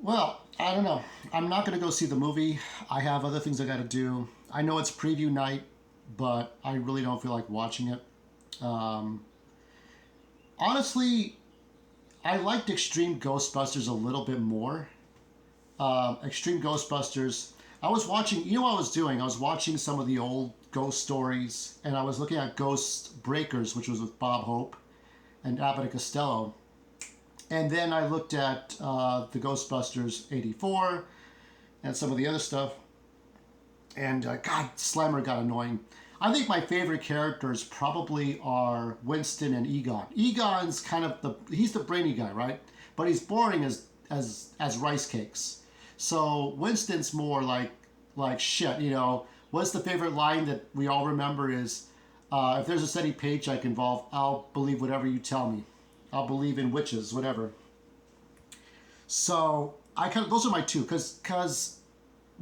Well, I don't know. I'm not going to go see the movie. I have other things I got to do. I know it's preview night, but I really don't feel like watching it. Um, Honestly, I liked Extreme Ghostbusters a little bit more. Extreme Ghostbusters. I was watching. You know what I was doing? I was watching some of the old ghost stories, and I was looking at Ghost Breakers, which was with Bob Hope and Abbott and Costello. And then I looked at the Ghostbusters '84 and some of the other stuff. And God, Slimer got annoying. I think my favorite characters probably are Winston and Egon. Egon's kind of he's the brainy guy, right? But he's boring as rice cakes. So Winston's more like shit. What's the favorite line that we all remember is, if there's a steady paycheck involved, I'll believe whatever you tell me. I'll believe in witches, whatever. So I kind of those are my two because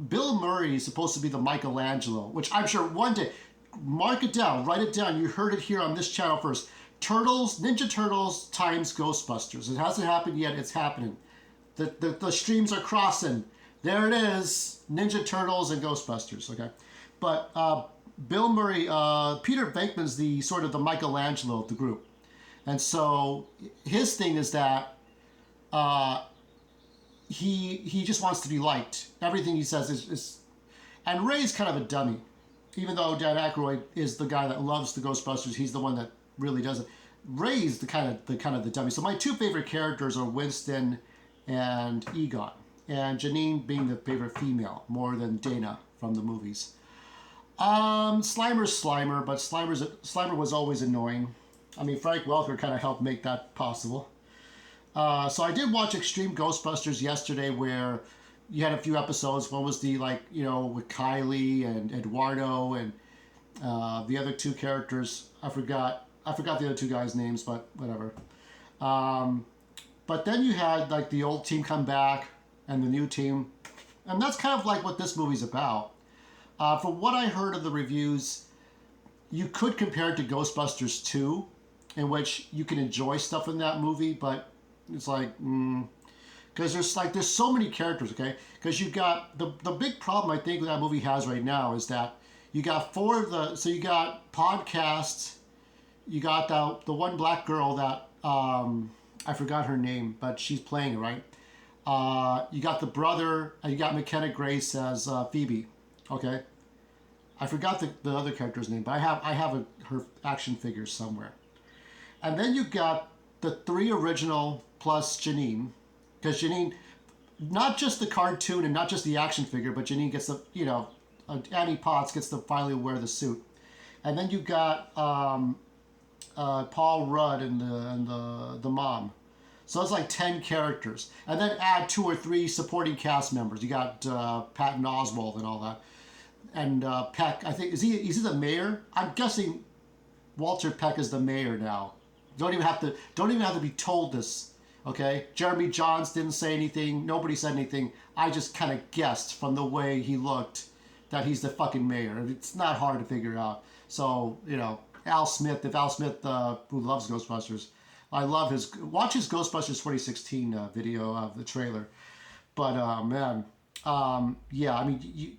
Bill Murray is supposed to be the Michelangelo, which I'm sure one day, mark it down, write it down. You heard it here on this channel first. Ninja Turtles times Ghostbusters. It hasn't happened yet. It's happening. The streams are crossing. There it is. Ninja Turtles and Ghostbusters. Okay, but Bill Murray, Peter Venkman's the sort of the Michelangelo of the group, and so his thing is that uh, he just wants to be liked. Everything he says is and Ray's kind of a dummy. Even though Dan Aykroyd is the guy that loves the Ghostbusters, he's the one that really does it. Ray's the dummy. So my two favorite characters are Winston and Egon, and Janine being the favorite female more than Dana from the movies. Slimer's Slimer, but Slimer was always annoying. I mean, Frank Welker kind of helped make that possible. So I did watch Extreme Ghostbusters yesterday, where you had a few episodes. One was the with Kylie and Eduardo and the other two characters. I forgot the other two guys' names, but whatever. Um, but then you had like the old team come back and the new team, and that's kind of like what this movie's about. From what I heard of the reviews, you could compare it to Ghostbusters 2, in which you can enjoy stuff in that movie, but it's like, because there's so many characters, okay? Because you got the big problem I think that movie has right now is that you got four of the so you got podcasts, you got the one black girl that I forgot her name, but she's playing it right. You got the brother, and you got McKenna Grace as Phoebe, okay? I forgot the other character's name, but I have her action figures somewhere. And then you got the three original plus Janine, because Janine, not just the cartoon and not just the action figure, but Janine gets Annie Potts gets to finally wear the suit. And then you got Paul Rudd and the mom. So it's like 10 characters. And then add two or three supporting cast members. You got Patton Oswalt and all that. And Peck, I think, is he the mayor? I'm guessing Walter Peck is the mayor now. Don't even have to be told this. Okay, Jeremy Johns didn't say anything. Nobody said anything. I just kind of guessed from the way he looked that he's the fucking mayor. It's not hard to figure out. So Al Smith. If Al Smith, who loves Ghostbusters, I love watch his Ghostbusters 2016 video of the trailer. But man, yeah. I mean,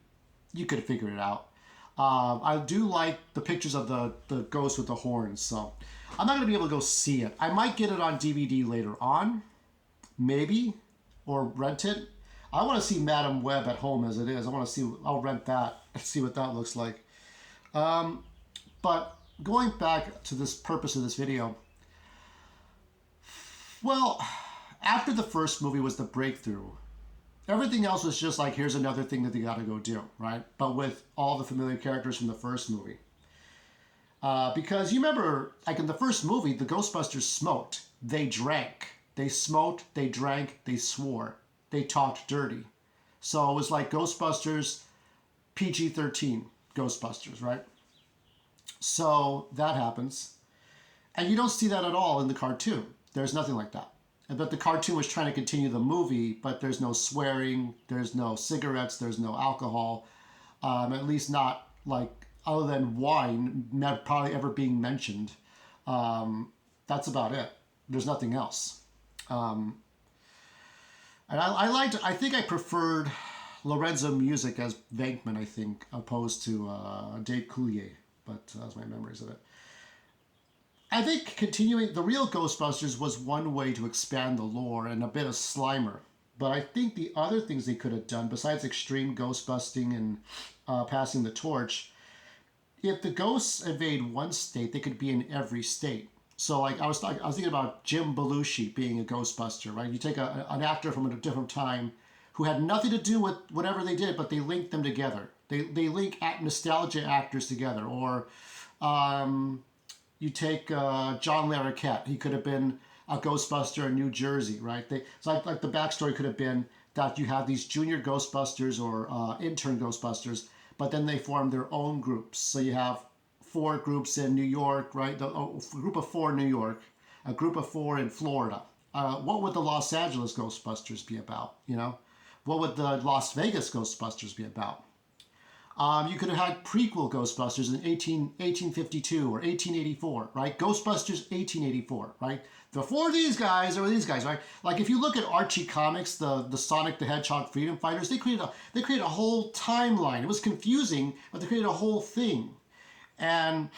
you could have figured it out. I do like the pictures of the ghost with the horns, so I'm not going to be able to go see it. I might get it on DVD later on, maybe, or rent it. I want to see Madam Web at home as it is. I want to see, I'll rent that and see what that looks like. But going back to this purpose of this video, well, after the first movie was the breakthrough, everything else was just like, here's another thing that they got to go do, right? But with all the familiar characters from the first movie. Because you remember, like in the first movie, the Ghostbusters smoked. They drank. They smoked, they drank, they swore. They talked dirty. So it was like Ghostbusters, PG-13 Ghostbusters, right? So that happens. And you don't see that at all in the cartoon. There's nothing like that. But the cartoon was trying to continue the movie, but there's no swearing, there's no cigarettes, there's no alcohol, at least not like other than wine not probably ever being mentioned. That's about it. There's nothing else. And I liked. I think I preferred Lorenzo Music as Venkman. I think opposed to Dave Coulier, but that's my memories of it. I think continuing the real Ghostbusters was one way to expand the lore and a bit of Slimer. But I think the other things they could have done, besides extreme ghost busting and passing the torch, if the ghosts invade one state, they could be in every state. So, like I was thinking about Jim Belushi being a Ghostbuster, right? You take an actor from a different time who had nothing to do with whatever they did, but they link them together. They link nostalgia actors together. Or you take John Larroquette. He could have been a Ghostbuster in New Jersey, right? So like the backstory could have been that you have these junior Ghostbusters or intern Ghostbusters, but then they form their own groups. So you have four groups in New York, right? A group of four in New York, a group of four in Florida. What would the Los Angeles Ghostbusters be about? You know, what would the Las Vegas Ghostbusters be about? You could have had prequel Ghostbusters in 1852 or 1884, right? Ghostbusters 1884, right? Before these guys, there were these guys, right? Like if you look at Archie Comics, the Sonic the Hedgehog Freedom Fighters, they created a whole timeline. It was confusing, but they created a whole thing. And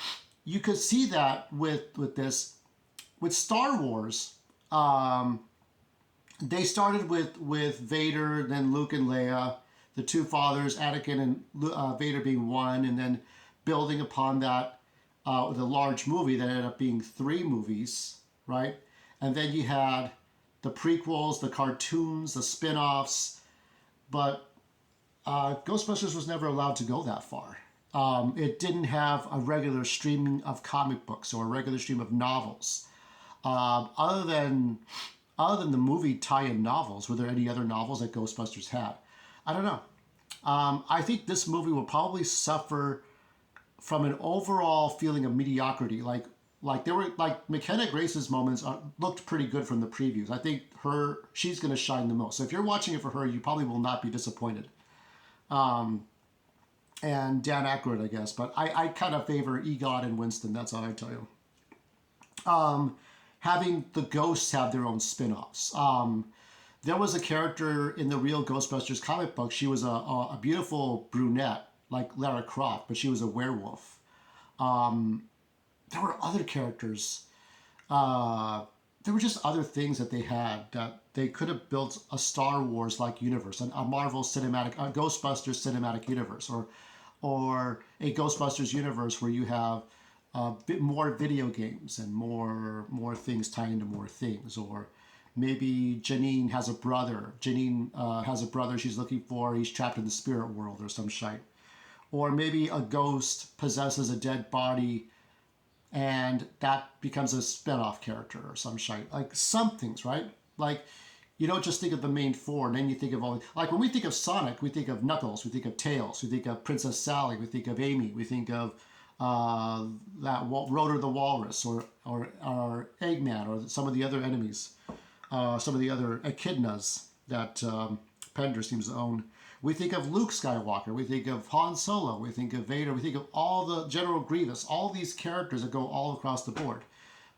you could see that with this. With Star Wars, they started with Vader, then Luke and Leia, the two fathers, Anakin and Vader being one, and then building upon that with a large movie that ended up being three movies, right? And then you had the prequels, the cartoons, the spin-offs, but Ghostbusters was never allowed to go that far. It didn't have a regular streaming of comic books or a regular stream of novels. Other than the movie tie-in novels, were there any other novels that Ghostbusters had? I don't know. I think this movie will probably suffer from an overall feeling of mediocrity. Like there were like McKenna Grace's moments looked pretty good from the previews. I think she's going to shine the most. So if you're watching it for her, you probably will not be disappointed. And Dan Aykroyd, I guess, but I kind of favor Egon and Winston. That's all I tell you. Having the ghosts have their own spin-offs. There was a character in the real Ghostbusters comic book. She was a beautiful brunette, like Lara Croft, but she was a werewolf. There were other characters. There were just other things that they had that they could have built a Star Wars-like universe, a Marvel cinematic, a Ghostbusters cinematic universe, or a Ghostbusters universe where you have a bit more video games and more things tie into more things. Or maybe Janine has a brother. Janine has a brother she's looking for. He's trapped in the spirit world or some shite. Or maybe a ghost possesses a dead body and that becomes a spin-off character or some shite. Like some things, right? Like you don't just think of the main four and then you think of all, like when we think of Sonic, we think of Knuckles, we think of Tails, we think of Princess Sally, we think of Amy, we think of that Rotor the Walrus or Eggman or some of the other enemies, some of the other echidnas that Pender seems to own. We think of Luke Skywalker, we think of Han Solo, we think of Vader, we think of all the General Grievous, all these characters that go all across the board.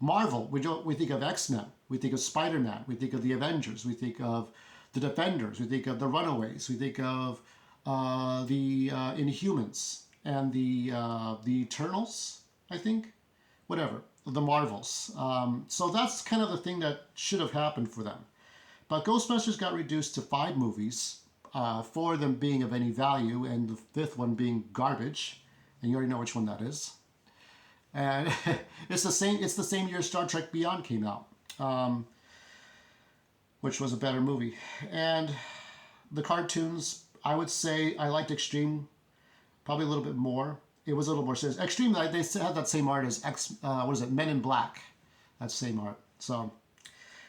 Marvel, we think of X-Men, we think of Spider-Man, we think of the Avengers, we think of the Defenders, we think of the Runaways, we think of the Inhumans and the Eternals, I think, whatever, the Marvels. So that's kind of the thing that should have happened for them. But Ghostbusters got reduced to 5 movies, 4 of them being of any value, and the 5th one being garbage, and you already know which one that is. And it's the same year Star Trek Beyond came out, which was a better movie. And the cartoons, I would say I liked Extreme probably a little bit more. It was a little more serious. Extreme, they had that same art as Men in Black, that same art. So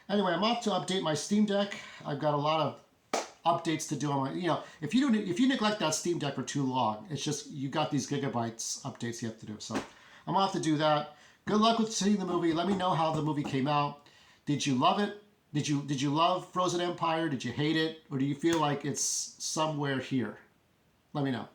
anyway, I'm off to update my Steam Deck. I've got a lot of updates to do on my, if you neglect that Steam Deck for too long, it's just you got these gigabytes updates you have to do. So I'm off to do that. Good luck with seeing the movie. Let me know how the movie came out. Did you love it? Did you love Frozen Empire? Did you hate it? Or do you feel like it's somewhere here? Let me know.